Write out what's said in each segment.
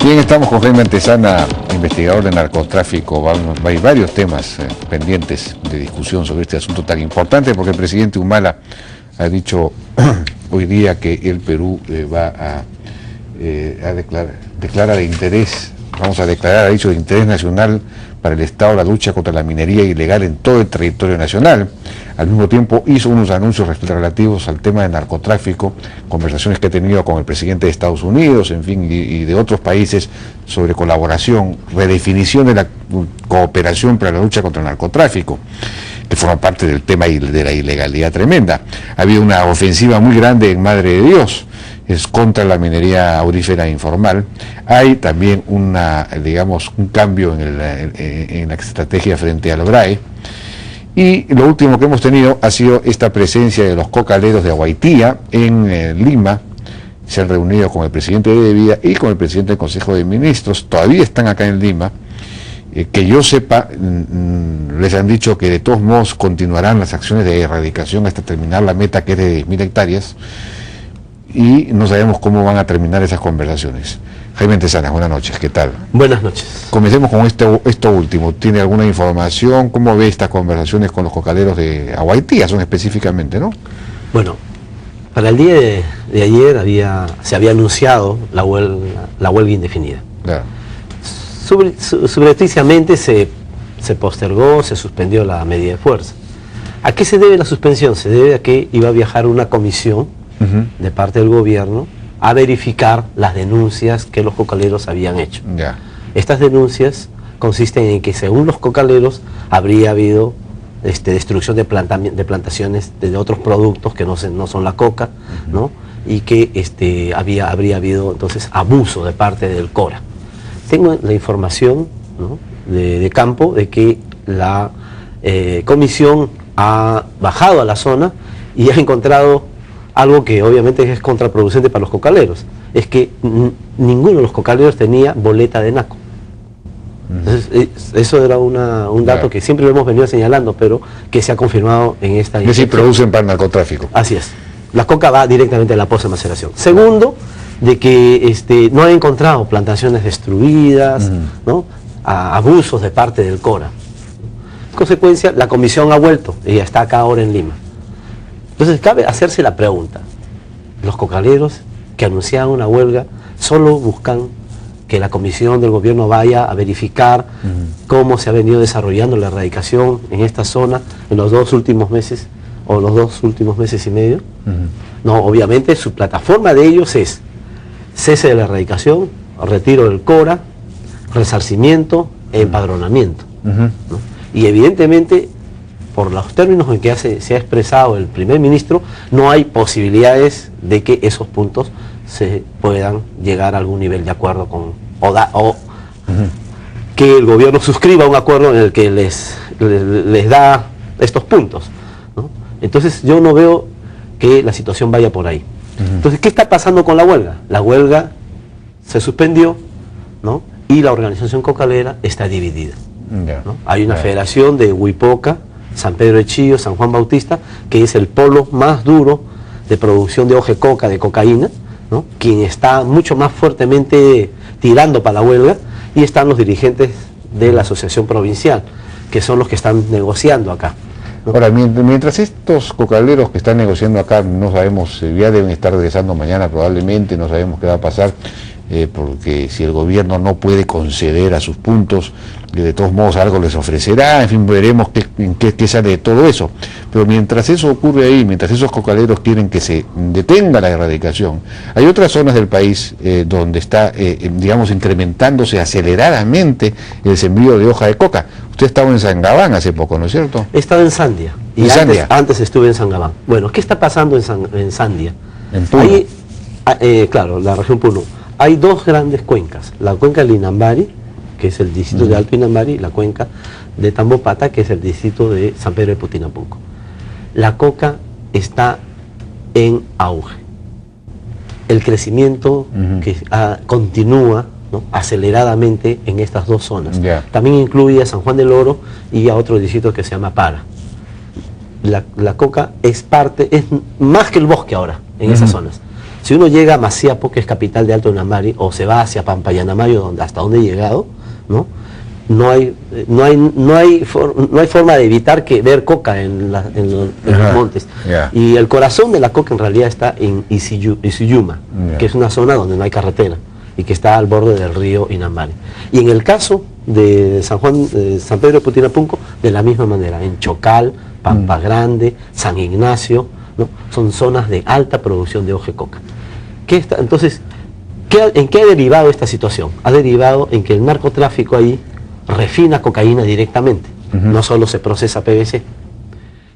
Bien, estamos con Jaime Antezana, investigador de narcotráfico. Hay varios temas pendientes de discusión sobre este asunto tan importante, porque el presidente Humala ha dicho hoy día que el Perú declara de interés, ha dicho de interés nacional para el Estado la lucha contra la minería ilegal en todo el territorio nacional. Al mismo tiempo hizo unos anuncios relativos al tema del narcotráfico, conversaciones que ha tenido con el presidente de Estados Unidos, en fin, y de otros países sobre colaboración, redefinición de la cooperación para la lucha contra el narcotráfico, que forma parte del tema de la ilegalidad tremenda. Ha habido una ofensiva muy grande en Madre de Dios, es contra la minería aurífera informal. Hay también un cambio en la estrategia frente al BRAE. Y lo último que hemos tenido ha sido esta presencia de los cocaleros de Aguaitía en Lima. Se han reunido con el presidente de Vida y con el presidente del Consejo de Ministros. Todavía están acá en Lima. Que yo sepa, les han dicho que de todos modos continuarán las acciones de erradicación hasta terminar la meta, que es de 10.000 hectáreas. Y no sabemos cómo van a terminar esas conversaciones. Jaime Antezana, buenas noches, ¿qué tal? Buenas noches. Comencemos con esto último. ¿Tiene alguna información? ¿Cómo ve estas conversaciones con los cocaleros de Aguaitía, son específicamente, no? Bueno, para el día de ayer se había anunciado la huelga indefinida. Claro. Subrepticiamente se postergó, se suspendió la medida de fuerza. ¿A qué se debe la suspensión? Se debe a que iba a viajar una comisión de parte del gobierno a verificar las denuncias que los cocaleros habían hecho. Yeah. Estas denuncias consisten en que, según los cocaleros, habría habido destrucción de plantaciones de otros productos que no son la coca, ¿no? Y que habría habido entonces abuso de parte del CORA. Tengo la información, ¿no?, de campo de que la comisión ha bajado a la zona y ha encontrado algo que obviamente es contraproducente para los cocaleros, es que ninguno de los cocaleros tenía boleta de NACO. Entonces, eso era un dato que siempre lo hemos venido señalando, pero que se ha confirmado en esta... Es decir, producen para el narcotráfico. Así es. La coca va directamente a la poza de maceración. Segundo, de que no ha encontrado plantaciones destruidas, ¿no?, abusos de parte del CORA. En consecuencia, la comisión ha vuelto y está acá ahora en Lima. Entonces cabe hacerse la pregunta: los cocaleros que anunciaban una huelga solo buscan que la comisión del gobierno vaya a verificar cómo se ha venido desarrollando la erradicación en esta zona en los 2 últimos meses o los 2 últimos meses y medio. No, obviamente su plataforma de ellos es cese de la erradicación, retiro del CORA, resarcimiento e empadronamiento, ¿no? Y evidentemente, por los términos en que se ha expresado el primer ministro, no hay posibilidades de que esos puntos se puedan llegar a algún nivel de acuerdo que el gobierno suscriba un acuerdo en el que les da estos puntos, ¿no? Entonces yo no veo que la situación vaya por ahí. Entonces, ¿qué está pasando con la huelga? La huelga se suspendió, ¿no?, y la organización cocalera está dividida, ¿no? Hay una federación de Huipoca, San Pedro de Chillo, San Juan Bautista, que es el polo más duro de producción de hoja de coca, de cocaína, ¿no?, quien está mucho más fuertemente tirando para la huelga, y están los dirigentes de la asociación provincial, que son los que están negociando acá, ¿no? Ahora, mientras estos cocaleros que están negociando acá, no sabemos, ya deben estar regresando mañana probablemente, no sabemos qué va a pasar, porque si el gobierno no puede conceder a sus puntos, de todos modos algo les ofrecerá, en fin, veremos qué sale de todo eso. Pero mientras eso ocurre ahí, mientras esos cocaleros quieren que se detenga la erradicación, hay otras zonas del país donde está, incrementándose aceleradamente el sembrío de hoja de coca. Usted estaba en Sangabán hace poco, ¿no es cierto? He estado en Sandia, y antes estuve en Sangabán. Bueno, ¿qué está pasando en Sandia? En Puno. Claro, la región Puno. Hay 2 grandes cuencas: la cuenca del Inambari, que es el distrito de Alto Inambari, y la cuenca de Tambopata, que es el distrito de San Pedro de Putinapunco. La coca está en auge. El crecimiento continúa, ¿no?, aceleradamente en estas 2 zonas. También incluye a San Juan del Oro y a otro distrito que se llama Para. La coca es más que el bosque ahora en esas zonas. Si uno llega a Masiapo, que es capital de Alto Inambari, o se va hacia Pampayanamayo, hasta donde he llegado, ¿no? No hay forma de evitar ver coca en los montes. Y el corazón de la coca en realidad está en Isiyuma, que es una zona donde no hay carretera y que está al borde del río Inambari. Y en el caso de San Pedro de Putinapunco, de la misma manera, en Chocal, Pampa Grande, San Ignacio, ¿no? Son zonas de alta producción de hoja de coca. Entonces, ¿en qué ha derivado esta situación? Ha derivado en que el narcotráfico ahí refina cocaína directamente, no solo se procesa PVC.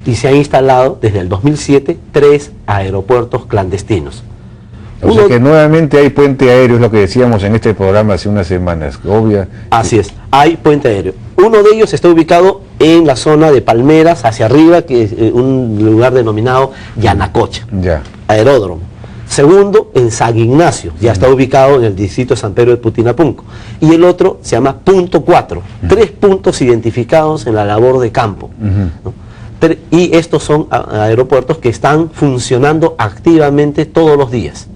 Y se han instalado desde el 2007 3 aeropuertos clandestinos. O sea que nuevamente hay puente aéreo, es lo que decíamos en este programa hace unas semanas, obvia. Así es, hay puente aéreo. Uno de ellos está ubicado en la zona de Palmeras, hacia arriba, que es un lugar denominado Yanacocha, aeródromo. Segundo, en San Ignacio, ya está ubicado en el distrito de San Pedro de Putinapunco. Y el otro se llama Punto 4, 3 puntos identificados en la labor de campo. ¿No? Y estos son aeropuertos que están funcionando activamente todos los días.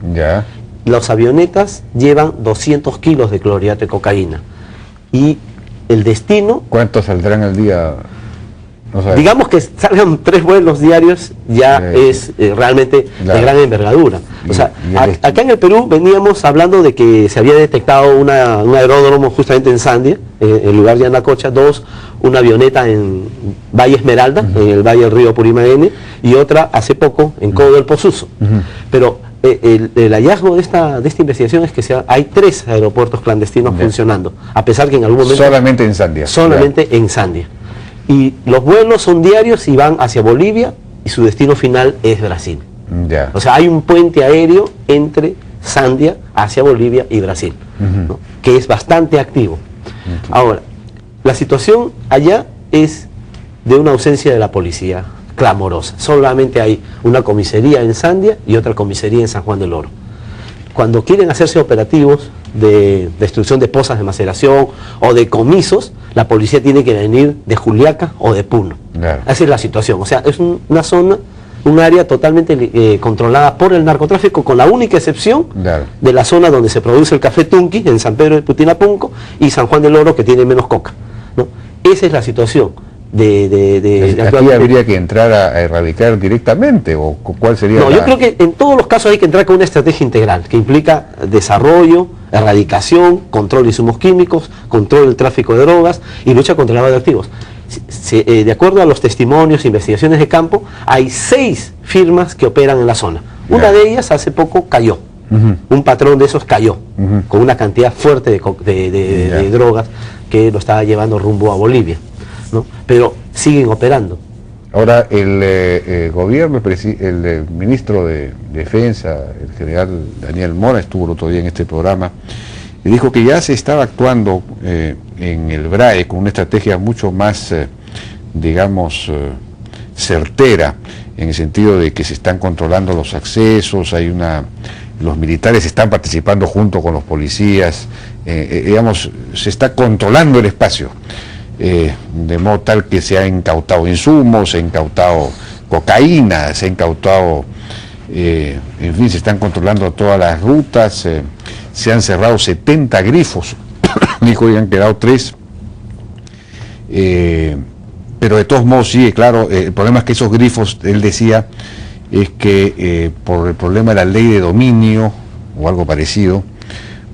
Las avionetas llevan 200 kilos de clorhidrato de cocaína. Y el destino... ¿Cuántos saldrán al día? No sabes. Digamos que salgan 3 vuelos diarios, ya es realmente de gran envergadura. O sea, acá en el Perú veníamos hablando de que se había detectado un aeródromo justamente en Sandia, en el lugar de Yanacocha, 2, una avioneta en Valle Esmeralda, en el Valle del Río Purimagene, y otra hace poco en Codo del Pozuzo. Pero el hallazgo de esta investigación es que hay 3 aeropuertos clandestinos funcionando, a pesar que en algún momento... Solamente en Sandia. Solamente en Sandia. Y los vuelos son diarios y van hacia Bolivia y su destino final es Brasil. O sea, hay un puente aéreo entre Sandia hacia Bolivia y Brasil, ¿no? Que es bastante activo. Ahora, la situación allá es de una ausencia de la policía clamorosa. Solamente hay una comisaría en Sandia y otra comisaría en San Juan del Oro. Cuando quieren hacerse operativos de destrucción de pozas de maceración o de comisos, la policía tiene que venir de Juliaca o de Puno. Esa es la situación. O sea, es una zona, un área totalmente controlada por el narcotráfico, con la única excepción de la zona donde se produce el café Tunqui, en San Pedro de Putinapunco, y San Juan del Oro, que tiene menos coca, ¿no? Esa es la situación. ¿Aquí habría que entrar a erradicar directamente o cuál sería? No, yo creo que en todos los casos hay que entrar con una estrategia integral que implica desarrollo, erradicación, control de insumos químicos, control del tráfico de drogas y lucha contra el lavado de activos. De acuerdo a los testimonios e investigaciones de campo, hay 6 firmas que operan en la zona. Una de ellas hace poco cayó. Un patrón de esos cayó con una cantidad fuerte de drogas que lo estaba llevando rumbo a Bolivia, ¿no? Pero siguen operando. Ahora, el gobierno, el ministro de Defensa, el general Daniel Mora, estuvo el otro día en este programa, y dijo que ya se estaba actuando en el BRAE con una estrategia mucho más, digamos, certera, en el sentido de que se están controlando los accesos, los militares están participando junto con los policías, digamos, se está controlando el espacio. De modo tal que se ha incautado insumos, se ha incautado cocaína, se ha incautado, en fin, se están controlando todas las rutas, se han cerrado 70 grifos, dijo, y han quedado 3, pero de todos modos sigue, claro, el problema es que esos grifos, él decía, es que por el problema de la ley de dominio, o algo parecido,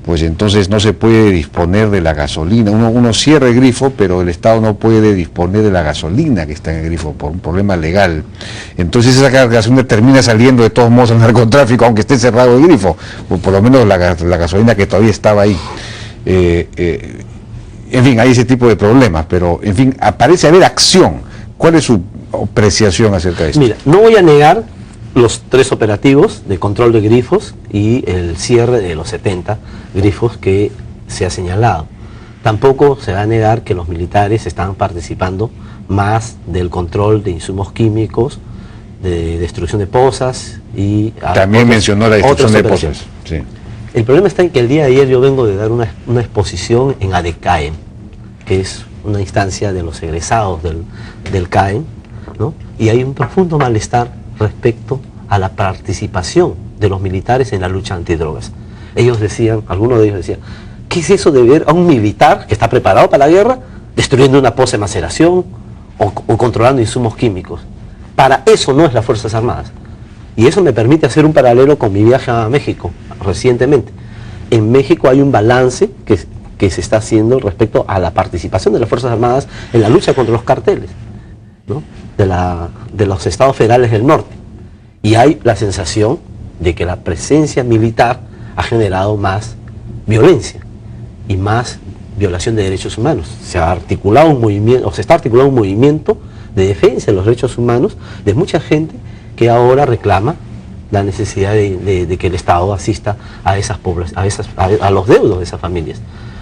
pues entonces no se puede disponer de la gasolina. Uno cierra el grifo, pero el Estado no puede disponer de la gasolina que está en el grifo por un problema legal. Entonces esa gasolina termina saliendo de todos modos al narcotráfico, aunque esté cerrado el grifo, o por lo menos la gasolina que todavía estaba ahí. En fin, hay ese tipo de problemas, pero en fin, parece haber acción. ¿Cuál es su apreciación acerca de esto? Mira, no voy a negar los 3 operativos de control de grifos y el cierre de los 70 grifos que se ha señalado. Tampoco se va a negar que los militares están participando más del control de insumos químicos, de destrucción de pozas y... También mencionó la destrucción de pozas. Sí. El problema está en que el día de ayer yo vengo de dar una exposición en ADECAEM, que es una instancia de los egresados del CAEM, ¿no? Y hay un profundo malestar respecto a la participación de los militares en la lucha antidrogas. Ellos decían, algunos de ellos decían, ¿qué es eso de ver a un militar que está preparado para la guerra destruyendo una poza de maceración o controlando insumos químicos? Para eso no es las Fuerzas Armadas. Y eso me permite hacer un paralelo con mi viaje a México recientemente. En México hay un balance que se está haciendo respecto a la participación de las Fuerzas Armadas en la lucha contra los carteles, ¿no? de los estados federales del norte. Y hay la sensación de que la presencia militar ha generado más violencia y más violación de derechos humanos. Se ha articulado un movimiento, o se está articulando un movimiento de defensa de los derechos humanos de mucha gente que ahora reclama la necesidad de que el Estado asista a esas a los deudos de esas familias.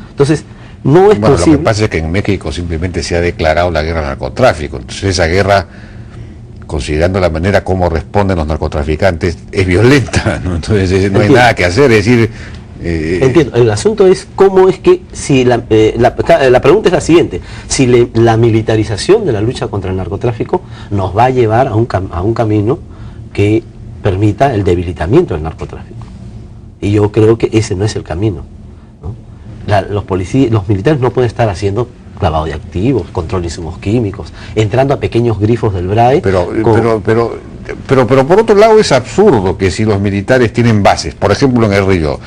Entonces, no es posible. Lo que pasa es que en México simplemente se ha declarado la guerra al narcotráfico. Entonces esa guerra, considerando la manera como responden los narcotraficantes, es violenta, ¿no? Entonces no hay nada que hacer, es decir... Entiendo, el asunto es cómo es que, si la pregunta es la siguiente, si la militarización de la lucha contra el narcotráfico nos va a llevar a un camino que permita el debilitamiento del narcotráfico. Y yo creo que ese no es el camino, ¿no? Los militares no pueden estar haciendo clavado de activos, control de insumos químicos, entrando a pequeños grifos del BRAE. Pero por otro lado es absurdo que si los militares tienen bases, por ejemplo en el río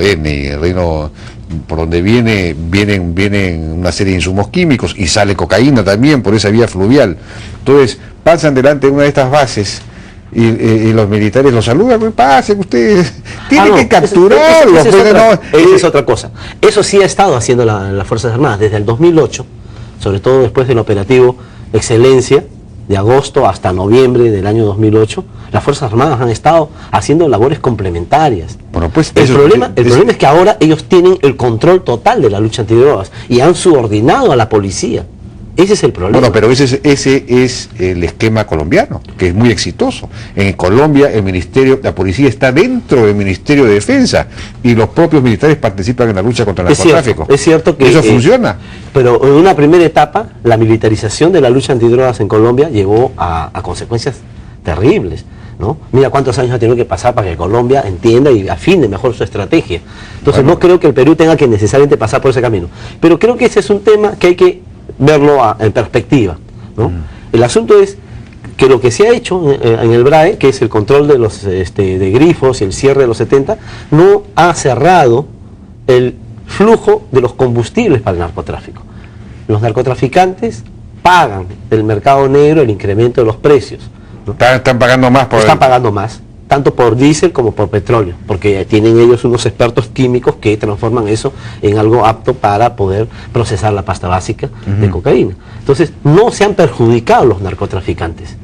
N, el río por donde vienen una serie de insumos químicos y sale cocaína también por esa vía fluvial. Entonces pasan delante de una de estas bases y los militares los saludan, pues pasen ustedes, tienen que capturarlos. Esa es otra cosa. Eso sí ha estado haciendo las Fuerzas Armadas desde el 2008, sobre todo después del operativo Excelencia, de agosto hasta noviembre del año 2008, las Fuerzas Armadas han estado haciendo labores complementarias. Bueno, pues el problema es que ahora ellos tienen el control total de la lucha antidrogas y han subordinado a la policía. Ese es el problema. Bueno, pero ese es el esquema colombiano, que es muy exitoso. En Colombia la policía está dentro del Ministerio de Defensa y los propios militares participan en la lucha contra el narcotráfico. Es cierto que eso funciona. Pero en una primera etapa, la militarización de la lucha antidrogas en Colombia llevó a consecuencias terribles, ¿no? Mira cuántos años ha tenido que pasar para que Colombia entienda y afine mejor su estrategia. Entonces no creo que el Perú tenga que necesariamente pasar por ese camino. Pero creo que ese es un tema que hay que verlo en perspectiva, ¿no? El asunto es que lo que se ha hecho en el BRAE, que es el control de los de grifos y el cierre de los 70, no ha cerrado el flujo de los combustibles para el narcotráfico. Los narcotraficantes pagan del mercado negro el incremento de los precios, ¿no? Están pagando más pagando más, tanto por diésel como por petróleo, porque tienen ellos unos expertos químicos que transforman eso en algo apto para poder procesar la pasta básica de cocaína. Entonces, no se han perjudicado los narcotraficantes.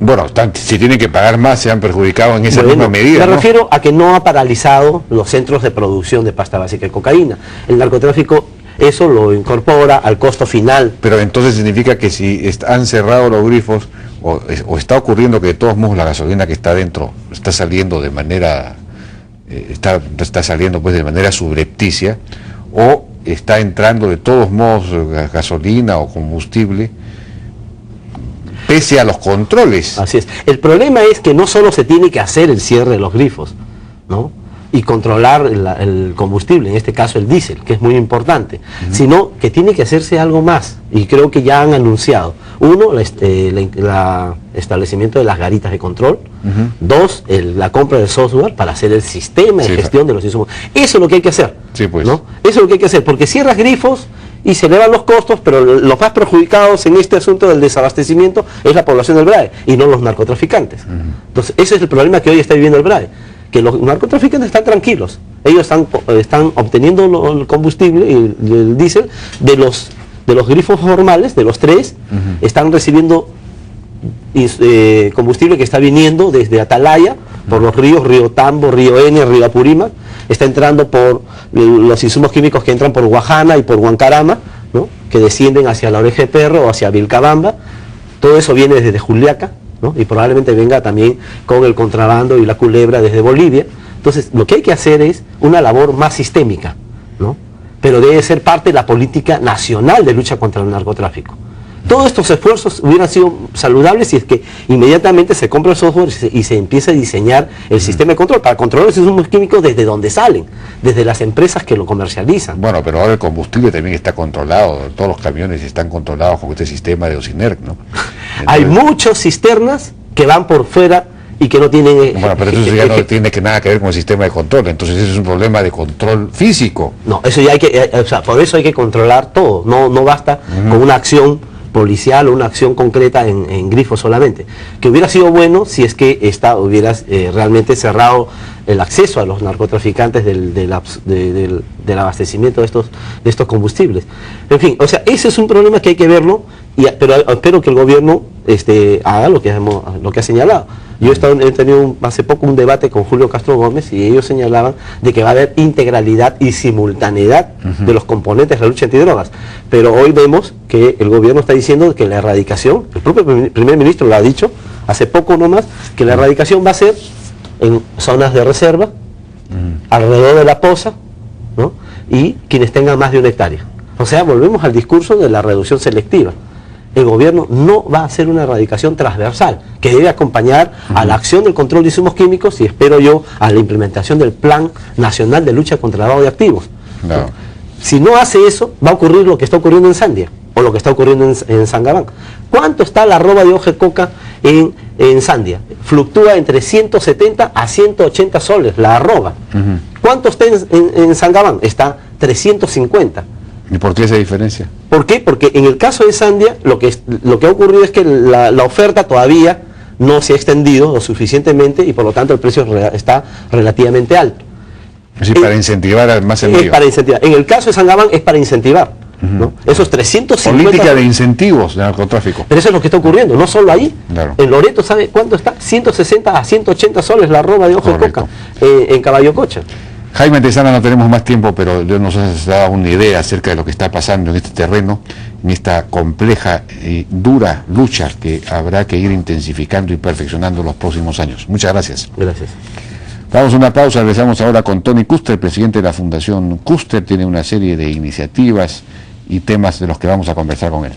Bueno, si tienen que pagar más, se han perjudicado en esa misma medida. Me refiero a que no ha paralizado los centros de producción de pasta básica de cocaína. El narcotráfico eso lo incorpora al costo final. Pero entonces significa que si han cerrado los grifos, o está ocurriendo que de todos modos la gasolina que está adentro está saliendo de manera está saliendo pues de manera subrepticia, o está entrando de todos modos gasolina o combustible pese a los controles. Así es. El problema es que no solo se tiene que hacer el cierre de los grifos, ¿no?, y controlar el combustible, en este caso el diésel, que es muy importante, sino que tiene que hacerse algo más, y creo que ya han anunciado. Uno, el establecimiento de las garitas de control. Dos, la compra de software para hacer el sistema de gestión de los insumos. Eso es lo que hay que hacer. Sí, pues. ¿No? Eso es lo que hay que hacer, porque cierras grifos y se elevan los costos, pero los más perjudicados en este asunto del desabastecimiento es la población del BRAE y no los narcotraficantes. Entonces, ese es el problema que hoy está viviendo el BRAE, que los narcotraficantes están tranquilos. Ellos están obteniendo el combustible y el diésel de los grifos formales, de los tres, están recibiendo combustible que está viniendo desde Atalaya, por los ríos, Río Tambo, Río N, Río Apurímac, está entrando por los insumos químicos que entran por Guajana y por Huancarama, ¿no?, que descienden hacia la Oreja de Perro o hacia Vilcabamba. Todo eso viene desde Juliaca, ¿no?, y probablemente venga también con el contrabando y la culebra desde Bolivia. Entonces, lo que hay que hacer es una labor más sistémica, ¿no?, pero debe ser parte de la política nacional de lucha contra el narcotráfico. Todos estos esfuerzos hubieran sido saludables si es que inmediatamente se compra el software y se empieza a diseñar el sistema de control para controlar los insumos químicos desde donde salen, desde las empresas que lo comercializan. Bueno, pero ahora el combustible también está controlado, todos los camiones están controlados con este sistema de Ocinerc, ¿no? Entonces, hay muchas cisternas que van por fuera y que no tienen... Bueno, pero eso ya no tiene nada que ver con el sistema de control, entonces eso es un problema de control físico. No, eso ya hay que, o sea, por eso hay que controlar todo, no basta con una acción policial o una acción concreta en grifo solamente. Que hubiera sido bueno si es que hubiera realmente cerrado el acceso a los narcotraficantes del abastecimiento de estos combustibles. En fin, o sea, ese es un problema que hay que verlo, pero espero que el gobierno haga lo que ha señalado. Yo he tenido hace poco un debate con Julio Castro Gómez y ellos señalaban de que va a haber integralidad y simultaneidad de los componentes de la lucha antidrogas. Pero hoy vemos que el gobierno está diciendo que la erradicación, el propio primer ministro lo ha dicho hace poco nomás, que la erradicación va a ser en zonas de reserva, alrededor de la poza, ¿no? Y quienes tengan más de 1 hectárea. O sea, volvemos al discurso de la reducción selectiva. El gobierno no va a hacer una erradicación transversal, que debe acompañar a la acción del control de insumos químicos y espero yo a la implementación del Plan Nacional de Lucha contra el Lavado de Activos. No. Si no hace eso, va a ocurrir lo que está ocurriendo en Sandia, o lo que está ocurriendo en Sangabán. ¿Cuánto está la arroba de hoja de coca en Sandia? Fluctúa entre 170 a 180 soles la arroba. ¿Cuánto está en Sangabán? Está 350. ¿Y por qué esa diferencia? ¿Por qué? Porque en el caso de Sandia lo que ha ocurrido es que la oferta todavía no se ha extendido lo suficientemente y por lo tanto el precio está relativamente alto. Sí, para incentivar al más envío. Para incentivar. En el caso de Sangabán es para incentivar, ¿no? Esos 350... Política de incentivos de narcotráfico. Pero eso es lo que está ocurriendo, no solo ahí. Claro. En Loreto, ¿sabe cuánto está? 160 a 180 soles la arroba de hoja de coca en Caballo Cocha. Jaime Antesana, no tenemos más tiempo, pero Dios nos ha dado una idea acerca de lo que está pasando en este terreno, en esta compleja y dura lucha que habrá que ir intensificando y perfeccionando los próximos años. Muchas gracias. Gracias. Damos una pausa, regresamos ahora con Tony Kuster, presidente de la Fundación Kuster. Tiene una serie de iniciativas y temas de los que vamos a conversar con él.